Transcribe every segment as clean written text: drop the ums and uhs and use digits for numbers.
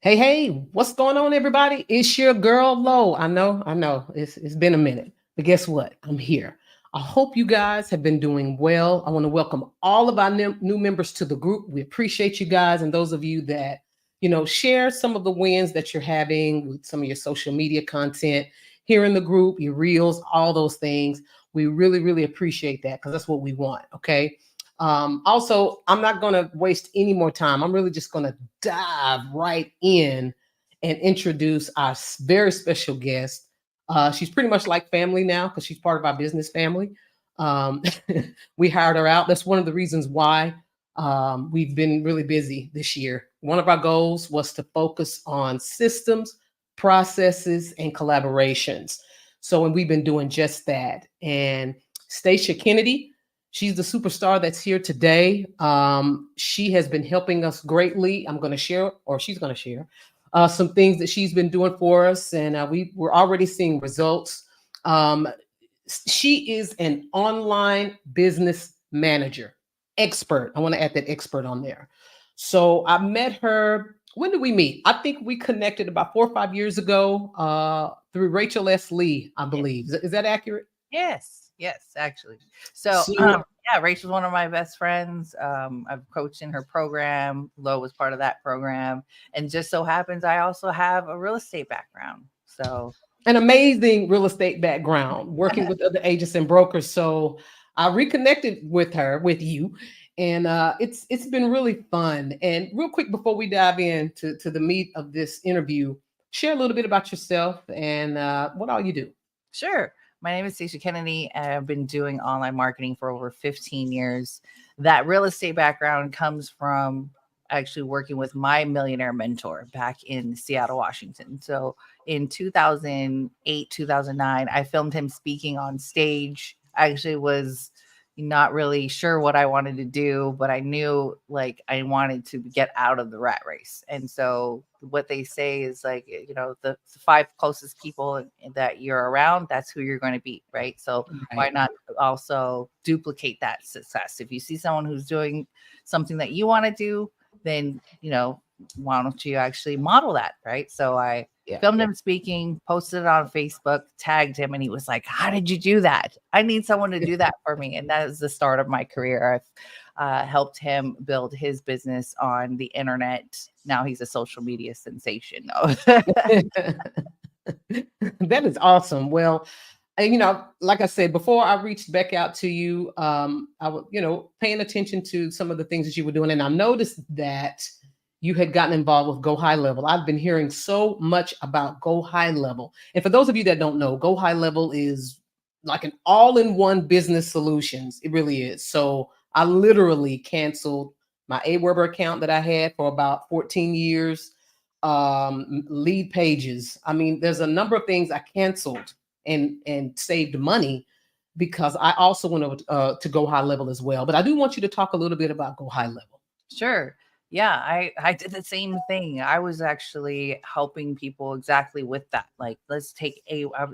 Hey, what's going on, everybody? It's your girl Lo. I know. It's been a minute, but guess what? I'm here. I hope you guys have been doing well. I want to welcome all of our new members to the group. We appreciate you guys and those of you that share some of the wins that you're having with some of your social media content here in the group, your reels, all those things. We really, really appreciate that because that's what we want. Okay. Also, I'm not going to waste any more time. I'm really just going to dive right in and introduce our very special guest. She's pretty much like family now because she's part of our business family. Um, we hired her out. That's one of the reasons why we've been really busy this year. One of our goals was to focus on systems, processes, and collaborations. So, and we've been doing just that. And Stacia Kennedy, she's the superstar that's here today. She has been helping us greatly. I'm going to share, or she's going to share, some things that she's been doing for us, and we're already seeing results. Um, she is an online business manager, expert. I want to add that expert on there. So I met her. When did we meet? I think we connected about 4 or 5 years ago through Rachel S. Lee, I Yeah. believe. Is that accurate? Yes, actually. So, So yeah, Rachel's one of my best friends. I've coached in her program. Lo was part of that program, and just so happens I also have a real estate background. So, an amazing real estate background, working with other agents and brokers. So I reconnected with you, and it's been really fun. And real quick before we dive into the meat of this interview, share a little bit about yourself and what all you do. sure. My name is Stacia Kennedy, and I've been doing online marketing for over 15 years. That real estate background comes from actually working with my millionaire mentor back in Seattle, Washington. So in 2008, 2009, I filmed him speaking on stage. I actually was not really sure what I wanted to do, but I knew like I wanted to get out of the rat race. And so what they say is like, the five closest people that you're around, that's who you're going to be. Right. So why Right. not also duplicate that success? If you see someone who's doing something that you want to do, then, why don't you actually model that? Right. So I Yeah. filmed him speaking, posted it on Facebook, tagged him, and he was like, "How did you do that? I need someone to do that for me." And that is the start of my career. I've helped him build his business on the internet. Now he's a social media sensation. That is awesome. Well, and, like I said, before I reached back out to you, I was, paying attention to some of the things that you were doing, and I noticed that you had gotten involved with Go High Level. I've been hearing so much about Go High Level, and for those of you that don't know, Go High Level is like an all-in-one business solutions. It really is. So I literally canceled my Aweber account that I had for about 14 years. Lead pages. I mean, there's a number of things I canceled and saved money because I also went to Go High Level as well. But I do want you to talk a little bit about Go High Level. Sure. Yeah, I did the same thing. I was actually helping people exactly with that. Like, let's take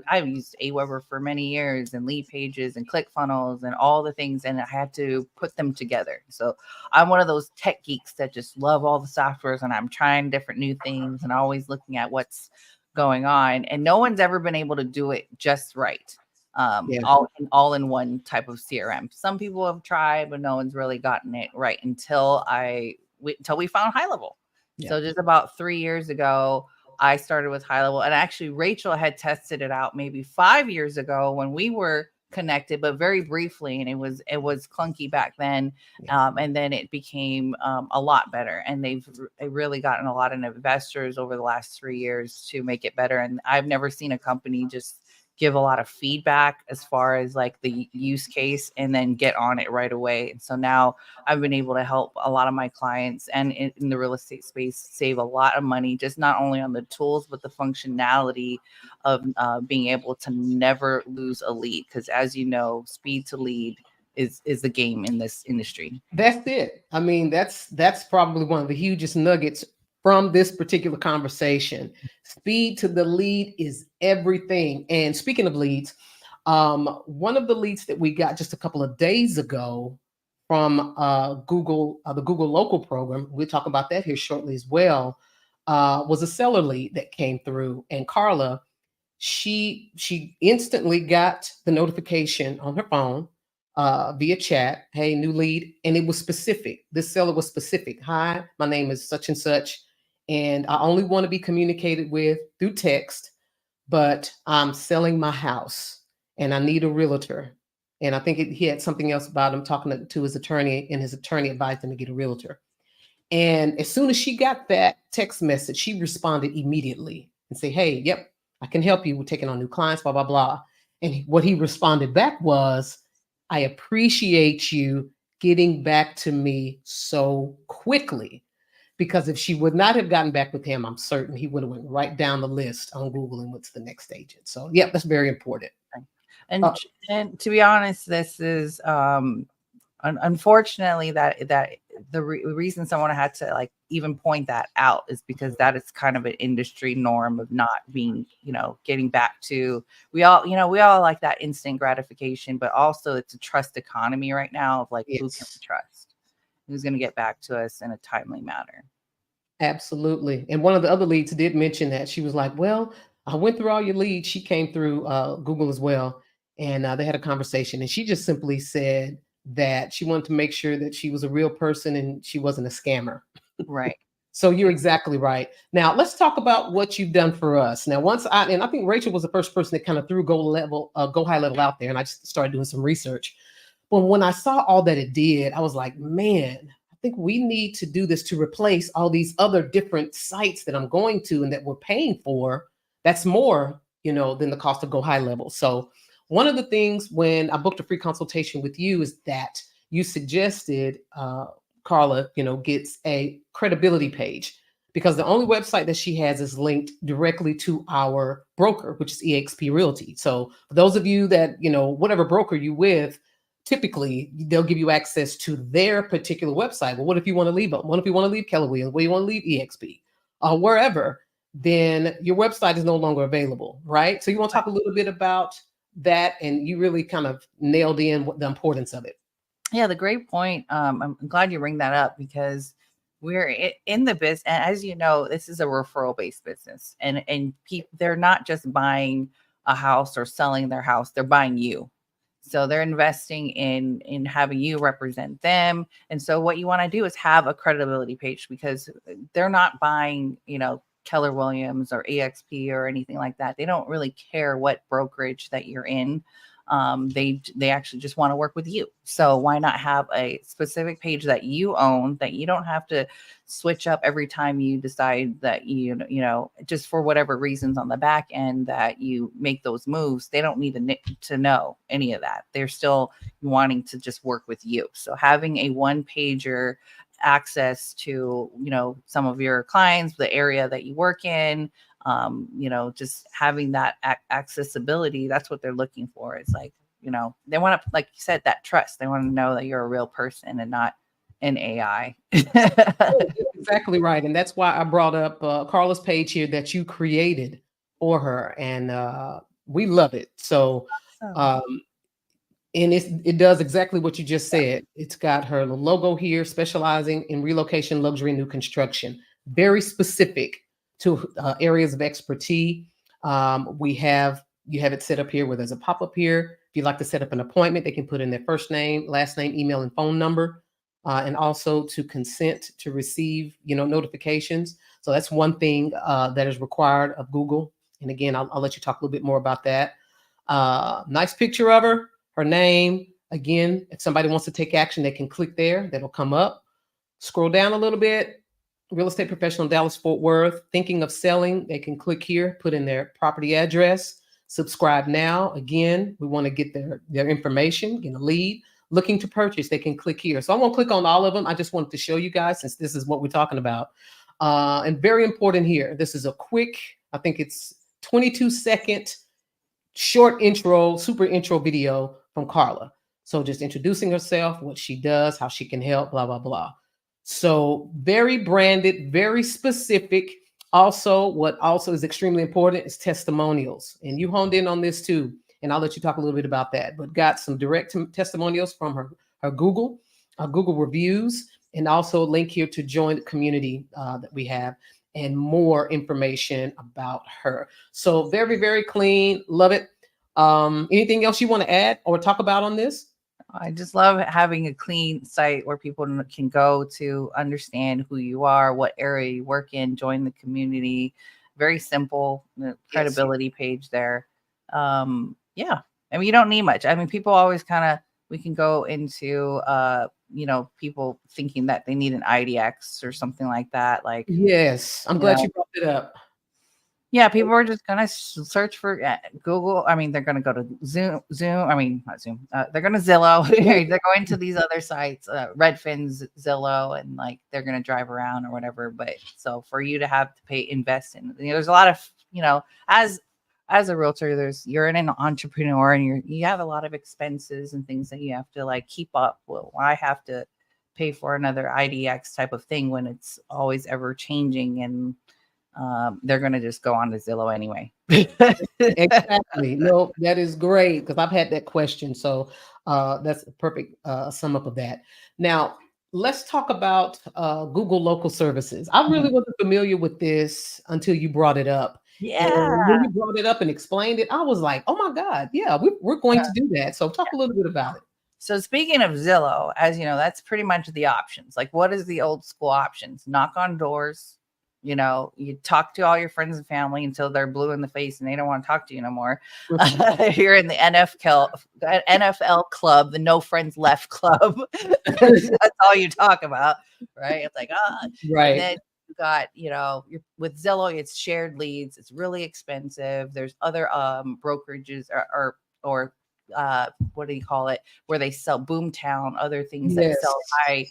I've used Aweber for many years and lead pages and ClickFunnels and all the things, and I had to put them together. So I'm one of those tech geeks that just love all the softwares, and I'm trying different new things and always looking at what's going on. And no one's ever been able to do it just right. Yeah. All in one type of CRM. Some people have tried, but no one's really gotten it right until we found High Level. Yeah. So just about 3 years ago, I started with High Level, and actually Rachel had tested it out maybe 5 years ago when we were connected, but very briefly, and it was clunky back then, Yeah. and then it became a lot better, and they've really gotten a lot of investors over the last 3 years to make it better. And I've never seen a company just give a lot of feedback as far as like the use case and then get on it right away. And so now I've been able to help a lot of my clients and in the real estate space save a lot of money, just not only on the tools, but the functionality of being able to never lose a lead. Because as you know, speed to lead is the game in this industry. That's it. I mean, that's probably one of the hugest nuggets from this particular conversation. Speed to the lead is everything. And speaking of leads, one of the leads that we got just a couple of days ago from Google, the Google Local program, we'll talk about that here shortly as well. was a seller lead that came through, and Carla, she instantly got the notification on her phone via chat. Hey, new lead, and it was specific. This seller was specific. Hi, my name is such and such, and I only want to be communicated with through text, but I'm selling my house and I need a realtor. And I think he had something else about him talking to his attorney, and his attorney advised him to get a realtor. And as soon as she got that text message, she responded immediately and say, hey, yep, I can help you with taking on new clients, blah, blah, blah. And what he responded back was, I appreciate you getting back to me so quickly. Because if she would not have gotten back with him, I'm certain he would have went right down the list on Google and went to the next agent. So yeah, that's very important. And and to be honest, this is unfortunately that the reason someone had to like even point that out is because that is kind of an industry norm of not being, getting back to, we all like that instant gratification, but also it's a trust economy right now of like, who can we trust, who's going to get back to us in a timely manner. Absolutely. And one of the other leads did mention that. She was like, well, I went through all your leads. She came through Google as well. And they had a conversation. And she just simply said that she wanted to make sure that she was a real person and she wasn't a scammer. Right. So you're exactly right. Now, let's talk about what you've done for us. Now, I think Rachel was the first person that kind of threw Go High Level out there. And I just started doing some research. But when I saw all that it did, I was like, man, I think we need to do this to replace all these other different sites that I'm going to and that we're paying for. That's more, than the cost of Go High Level. So one of the things when I booked a free consultation with you is that you suggested Carla, gets a credibility page, because the only website that she has is linked directly to our broker, which is eXp Realty. So for those of you that, whatever broker you with, typically they'll give you access to their particular website. Well, what if you want to leave them? What if you want to leave Keller Williams? What do you want to leave eXp? Wherever, then your website is no longer available, right? So you want to talk a little bit about that, and you really kind of nailed in the importance of it. Yeah, the great point. I'm glad you bring that up because we're in the business. And as you know, this is a referral based business, and people, they're not just buying a house or selling their house; they're buying you. So they're investing in having you represent them. And so what you want to do is have a credibility page, because they're not buying, Keller Williams or EXP or anything like that. They don't really care what brokerage that you're in. They actually just want to work with you. So why not have a specific page that you own, that you don't have to switch up every time you decide that just for whatever reasons on the back end that you make those moves. They don't need to know any of that. They're still wanting to just work with you. So having a one pager access to, some of your clients, the area that you work in, just having that accessibility, that's what they're looking for. It's like, they want to, like you said, that trust. They want to know that you're a real person and not an AI. Exactly right. And that's why I brought up Carla's page here that you created for her. And we love it. So, and it does exactly what you just said. It's got her logo here, specializing in relocation, luxury, new construction, very specific to areas of expertise. You have it set up here where there's a pop-up here. If you'd like to set up an appointment, they can put in their first name, last name, email, and phone number, and also to consent to receive, notifications. So that's one thing that is required of Google. And again, I'll let you talk a little bit more about that. Nice picture of her name. Again, if somebody wants to take action, they can click there. That'll come up. Scroll down a little bit. Real estate professional, Dallas, Fort Worth. Thinking of selling, they can click here, put in their property address, subscribe now. Again, we want to get their information, get a lead. Looking to purchase, they can click here. So I won't click on all of them. I just wanted to show you guys, since this is what we're talking about. And very important here, this is a quick, I think it's 22-second short intro, super intro video from Carla. So just introducing herself, what she does, how she can help, blah, blah, blah. So very branded, very specific. Also, what also is extremely important is testimonials. And you honed in on this too. And I'll let you talk a little bit about that. But got some direct testimonials from her Google reviews, and also a link here to join the community that we have. and more information about her. So very, very clean. Love it. Anything else you want to add or talk about on this? I just love having a clean site where people can go to understand who you are, what area you work in, join the community. Very simple Yes. credibility page there. Yeah, I mean, you don't need much. I mean, people always kind of, we can go into, people thinking that they need an IDX or something like that. Like, Yes. I'm you glad know, you brought it up. yeah, people are just gonna search for Google. I mean, they're gonna go to Zoom. I mean, not Zoom. They're gonna Zillow. They're going to these other sites, Redfin's, Zillow, and like they're gonna drive around or whatever. But so for you to have to invest in, there's a lot of, as a realtor, you're an entrepreneur and you have a lot of expenses and things that you have to like keep up. Well, I have to pay for another IDX type of thing when it's always ever changing and they're going to just go on to Zillow anyway. Exactly. No, that is great because I've had that question. So that's a perfect sum up of that. Now, let's talk about Google local services. I really Mhm. wasn't familiar with this until you brought it up. And Yeah. when you brought it up and explained it, I was like, oh my God, yeah, we're going to do that. So talk a little bit about it. So speaking of Zillow, as you know, that's pretty much the options. Like, what is the old school options? Knock on doors. You talk to all your friends and family until they're blue in the face and they don't want to talk to you no more. You're in the NFL club, the no friends left club. That's all you talk about, right? It's like, and Right. then you got, you're with Zillow, it's shared leads. It's really expensive. There's other brokerages or what do you call it, where they sell Boomtown, other things that Yes. sell high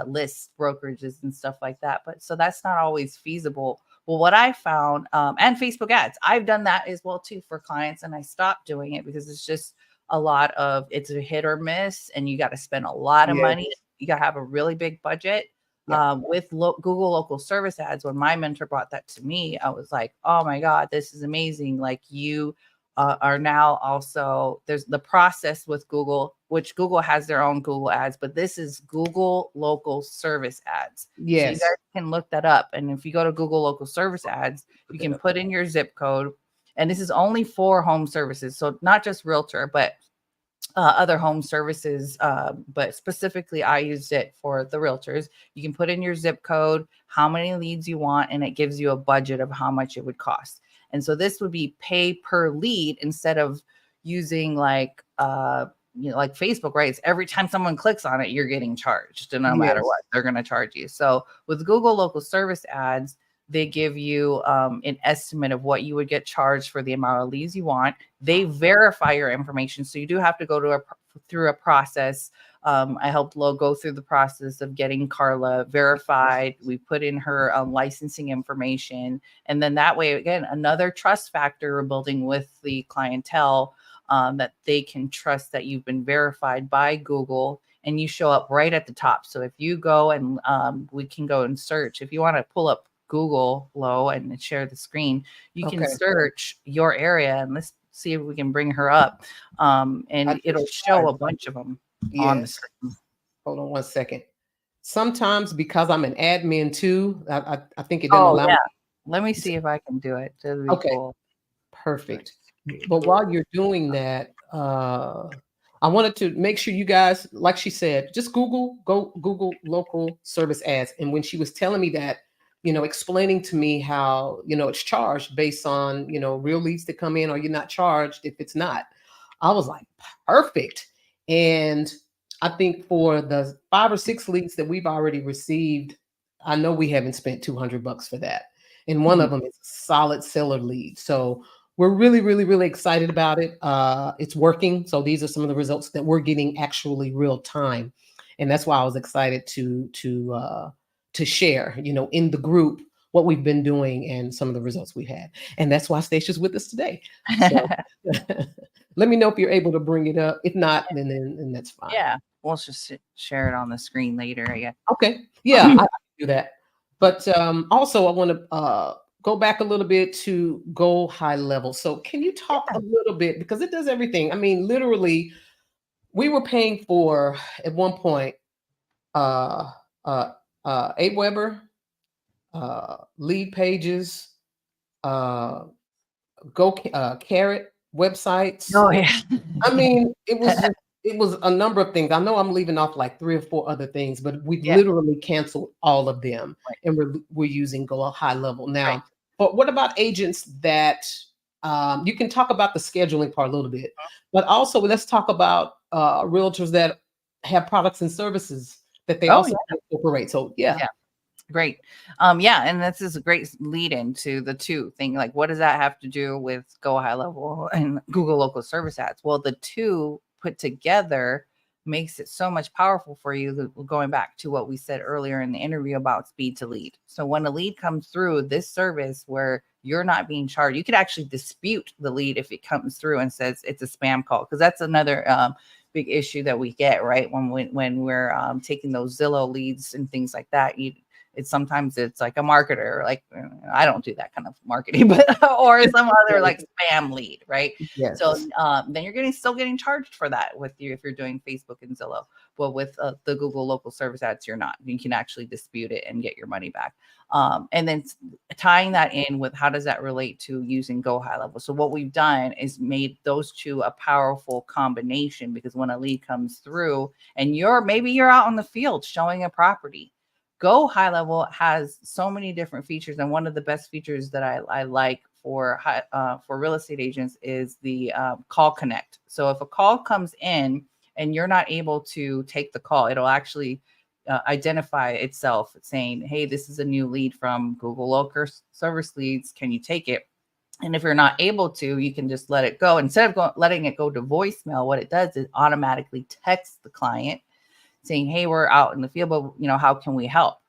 list brokerages and stuff like that. But so that's not always feasible. Well, what I found, and Facebook ads, I've done that as well too for clients, and I stopped doing it because it's just it's a hit or miss, and you got to spend a lot of Yes. money. You got to have a really big budget. Yep. With Google local service ads, when my mentor brought that to me, I was like, oh my God, this is amazing. Like you are now also, there's the process with Google, which Google has their own Google ads, but this is Google local service ads. So you Yes. guys can look that up. And if you go to Google local service ads, you can put in your zip code. And this is only for home services. So not just realtor, but other home services, but specifically I used it for the realtors. You can put in your zip code, how many leads you want, and it gives you a budget of how much it would cost. And so this would be pay per lead instead of using like Facebook, right? It's every time someone clicks on it, you're getting charged, and no matter Yes. what, they're going to charge you. So with Google local service ads, they give you an estimate of what you would get charged for the amount of leads you want. They verify your information, so you do have to go through a process. I helped Lo go through the process of getting Carla verified. We put in her licensing information, and then that way, again, another trust factor we're building with the clientele, that they can trust that you've been verified by Google. And you show up right at the top. So if you go and we can go and search, if you want to pull up Google Lo and share the screen, you can Okay. search your area, and let's see if we can bring her up. I And it'll just show tried. a bunch of them on the Yes. screen. Hold on one second. Sometimes because I'm an admin too, I think it doesn't Oh allow me. yeah. Let me see if I can do it. That'd be Okay, cool. perfect. But while you're doing that, I wanted to make sure you guys, like she said, just go Google local service ads. And when she was telling me that, explaining to me how, it's charged based on, real leads that come in, or you're not charged if it's not. I was like, perfect. And I think for the 5 or 6 leads that we've already received, I know we haven't spent $200 for that. And one Mhm. of them is a solid seller lead. So we're really, really, really excited about it. It's working. So these are some of the results that we're getting actually real time. And that's why I was excited to share, in the group what we've been doing and some of the results we've had. And that's why Stacia's with us today. So let me know if you're able to bring it up. If not, then that's fine. Yeah, we'll just share it on the screen later, I guess. Okay. Yeah, I can do that. But also, I want to go back a little bit to go high level. So, can you talk a little bit because it does everything? I mean, literally, we were paying for at one point uh, Abe Weber, lead pages, uh, carrot websites. Oh yeah. I mean, it was a number of things. I know I'm leaving off like 3 or 4 other things, but we've Yeah. literally canceled all of them, Right. and we're using Go High Level Right. now. But what about agents that you can talk about the scheduling part a little bit, but also let's talk about realtors that have products and services that they Oh also yeah. incorporate. So yeah. Yeah. Great. Yeah, and this is a great lead into the two thing. Like, what does that have to do with Go High Level and Google Local Service Ads? Well, the two put together makes it so much powerful for you. Going back to what we said earlier in the interview about speed to lead. So when a lead comes through this service where you're not being charged, you could actually dispute the lead if it comes through and says it's a spam call, because that's another big issue that we get, right? When we're taking those Zillow leads and things like that. It's sometimes it's like a marketer, like I don't do that kind of marketing, but or some other like spam lead, right? So Yes. then you're still getting charged for that with you if you're doing Facebook and Zillow. But with the Google Local Service Ads, you're not. You can actually dispute it and get your money back. And then tying that in with how does that relate to using Go High Level? So what we've done is made those two a powerful combination, because when a lead comes through and maybe you're out in the field showing a property, Go High Level has so many different features, and one of the best features that I like for real estate agents is the call connect. So if a call comes in and you're not able to take the call, it'll actually identify itself saying, "Hey, this is a new lead from Google Local Service Leads. Can you take it?" And if you're not able to, you can just let it go. Instead of letting it go to voicemail, what it does is automatically text the client saying, "Hey, we're out in the field, but how can we help?"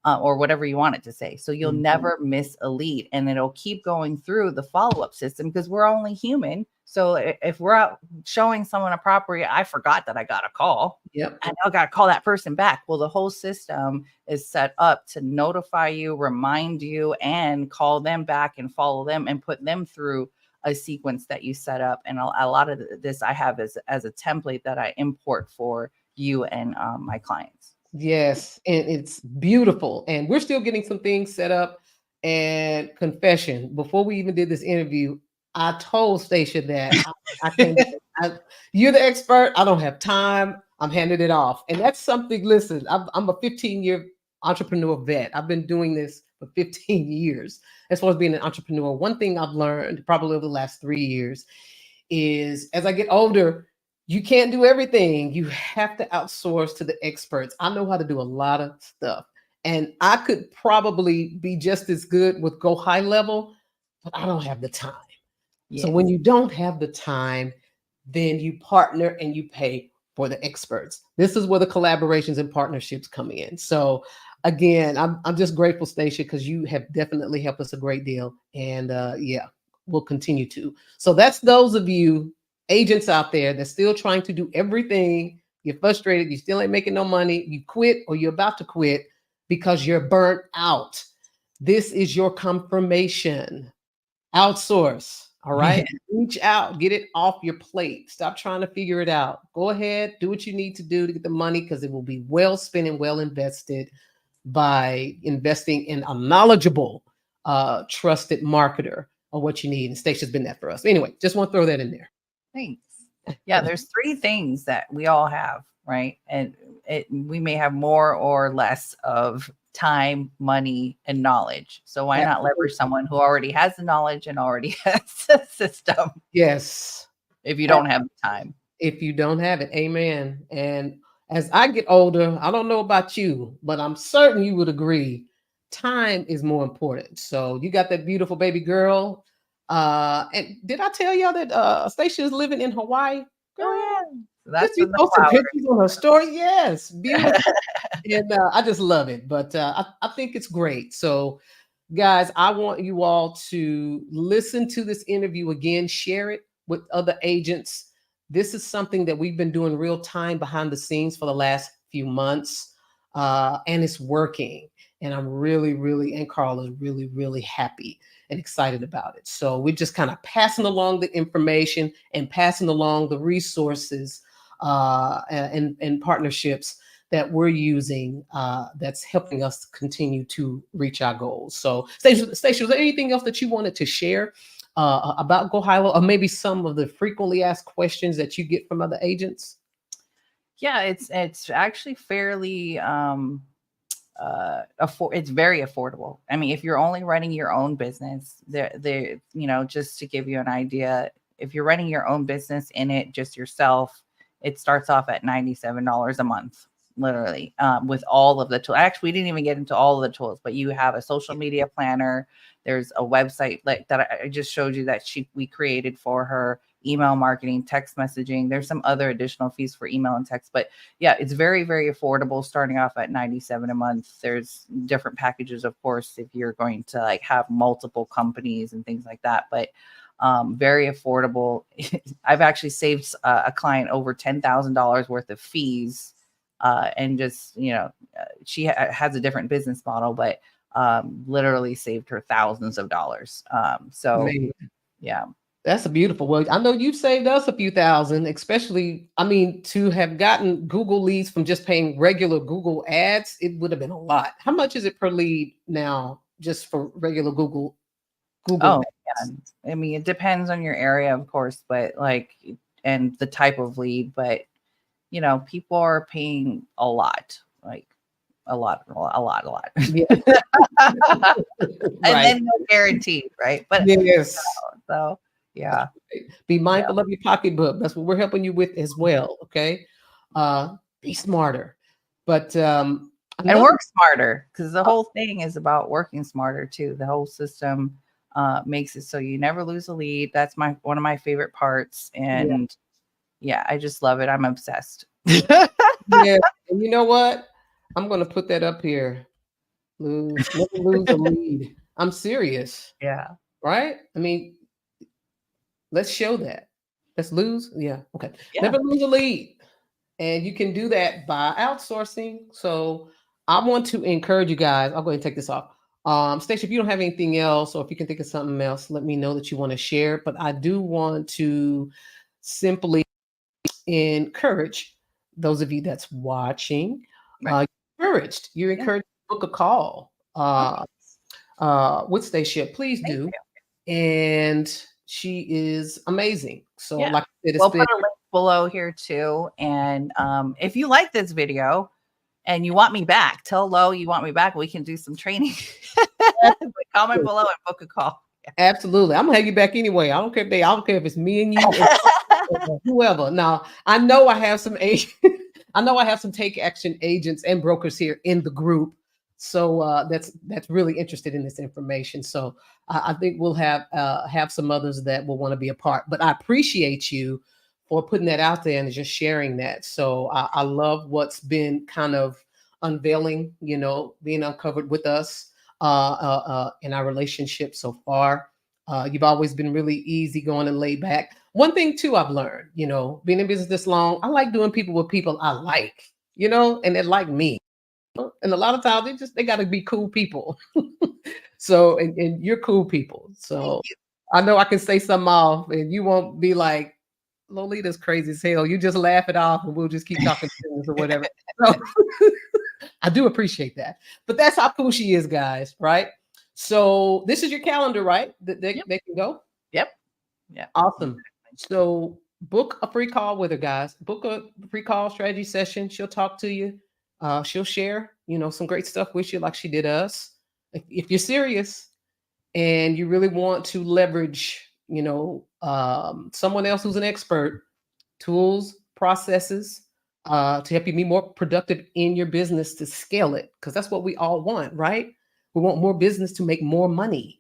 Or whatever you want it to say. So you'll never miss a lead, and it'll keep going through the follow-up system because we're only human. So if we're out showing someone a property, I forgot that I got a call. Yep. I got to call that person back. Well, the whole system is set up to notify you, remind you, and call them back and follow them and put them through a sequence that you set up. And a lot of this I have as a template that I import for you and my clients. Yes, and it's beautiful. And we're still getting some things set up. And confession, before we even did this interview, I told Stacia that I can't. You're the expert. I don't have time. I'm handing it off. And that's something. Listen, I'm a 15-year entrepreneur vet. I've been doing this for 15 years. As far as being an entrepreneur, one thing I've learned probably over the last 3 years is as I get older, you can't do everything. You have to outsource to the experts. I know how to do a lot of stuff, and I could probably be just as good with Go High Level, but I don't have the time. So Yes. when you don't have the time, then you partner and you pay for the experts. This is where the collaborations and partnerships come in. So again, I'm just grateful, Stacia, because you have definitely helped us a great deal. And yeah, we'll continue to. So that's those of you agents out there that's still trying to do everything. You're frustrated, you still ain't making no money, you quit or you're about to quit because you're burnt out. This is your confirmation. Outsource. All right. Reach out, get it off your plate. Stop trying to figure it out. Go ahead, do what you need to do to get the money because it will be well spent and well invested by investing in a knowledgeable, trusted marketer of what you need. And Stacia's been that for us. Anyway, just want to throw that in there. Thanks. Yeah, there's three things that we all have, right? And we may have more or less of time, money, and knowledge. So why not leverage someone who already has the knowledge and already has the system Yes. if you don't have the time? If you don't have it, amen. And as I get older, I don't know about you, but I'm certain you would agree, time is more important. So you got that beautiful baby girl. And did I tell y'all that Stacia is living in Hawaii? Girl, Oh yeah. So just that's you in the post some flower. pictures on her story. Yes, beautiful. And I just love it. But I think it's great. So guys, I want you all to listen to this interview again, share it with other agents. This is something that we've been doing real time behind the scenes for the last few months, and it's working. And I'm really, really, and Carl is really, really happy and excited about it. So we're just kind of passing along the information and passing along the resources and partnerships that we're using that's helping us continue to reach our goals. So, Stacia, was there anything else that you wanted to share about Go High Low, or maybe some of the frequently asked questions that you get from other agents? Yeah, it's actually fairly it's very affordable. I mean, if you're only running your own business, just to give you an idea, if you're running your own business in it just yourself, it starts off at $97 a month, literally, with all of the tools. Actually, we didn't even get into all of the tools, but you have a social media planner. There's a website like that I just showed you that we created for her, email marketing, text messaging. There's some other additional fees for email and text, but yeah, it's very, very affordable, starting off at $97 a month. There's different packages, of course, if you're going to like have multiple companies and things like that, but very affordable. I've actually saved a client over $10,000 worth of fees, and just, she has a different business model, but literally saved her thousands of dollars. So Man, yeah. that's a beautiful. Well, I know you've saved us a few thousand, especially, I mean, to have gotten Google leads from just paying regular Google ads, it would have been a lot. How much is it per lead now, just for regular Google Oh, ads? yeah. I mean, it depends on your area, of course, but and the type of lead, but people are paying a lot, like a lot, a lot. Yeah. And Right. then no guaranteed, right? But Yes. so yeah. Be Yeah. mindful of your pocketbook. That's what we're helping you with as well. Okay. Be smarter. But And another, work smarter, because the whole thing is about working smarter too. The whole system makes it so you never lose a lead. That's one of my favorite parts. yeah, And yeah, I just love it. I'm obsessed. yeah. And you know what? I'm gonna put that up here. Never lose a lead. I'm serious, Yeah. right? I mean, let's show that. Let's lose. Yeah. Okay. Yeah. Never lose a lead. And you can do that by outsourcing. So I want to encourage you guys. I'll go ahead and take this off. Stacia, if you don't have anything else, or if you can think of something else, let me know that you want to share. But I do want to simply encourage those of you that's watching. Right. You're Yeah. encouraged to book a call Okay. with Stacia. Please Thank do. you. And she is amazing. So, Yeah. like I said, it's We'll been put a link below here too. And if you like this video and you want me back, tell Lo you want me back. We can do some training. Comment below and book a call. absolutely. I'm gonna have you back anyway. I don't care if it's me and you or whoever. Now, I know I have some I know I have some take action agents and brokers here in the group. So that's really interested in this information. So I think we'll have some others that will want to be a part. But I appreciate you for putting that out there and just sharing that. So I love what's been kind of unveiling, being uncovered with us in our relationship so far. You've always been really easygoing and laid back. One thing too, I've learned, being in business this long, I like doing people with people I like, and they like me. And a lot of times they got to be cool people. So, and you're cool people. Thank So you. I know I can say something off and you won't be like, Lolita's crazy as hell. You just laugh it off and we'll just keep talking business or whatever. So, I do appreciate that. But that's how cool she is, guys, right? So this is your calendar, right? That Yep. they can go. Yep. Yeah. Awesome. So book a free call with her, guys. Book a free call strategy session. She'll talk to you. She'll share, some great stuff with you, like she did us. If you're serious and you really want to leverage, someone else who's an expert, tools, processes, to help you be more productive in your business to scale it, because that's what we all want, right? We want more business to make more money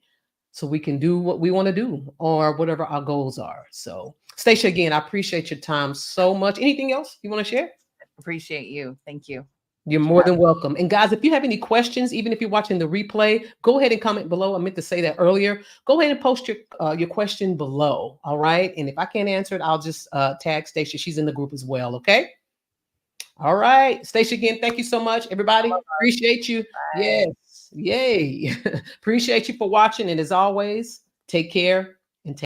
so we can do what we want to do or whatever our goals are. So, Stacia, again, I appreciate your time so much. Anything else you want to share? Appreciate you. Thank you. You're more than welcome. And guys, if you have any questions, even if you're watching the replay, go ahead and comment below. I meant to say that earlier. Go ahead and post your question below. All right. And if I can't answer it, I'll just tag Stacia. She's in the group as well. Okay. All right. Stacia, again, thank you so much. Everybody, appreciate you. Bye. Yes. Yay. Appreciate you for watching. And as always, take care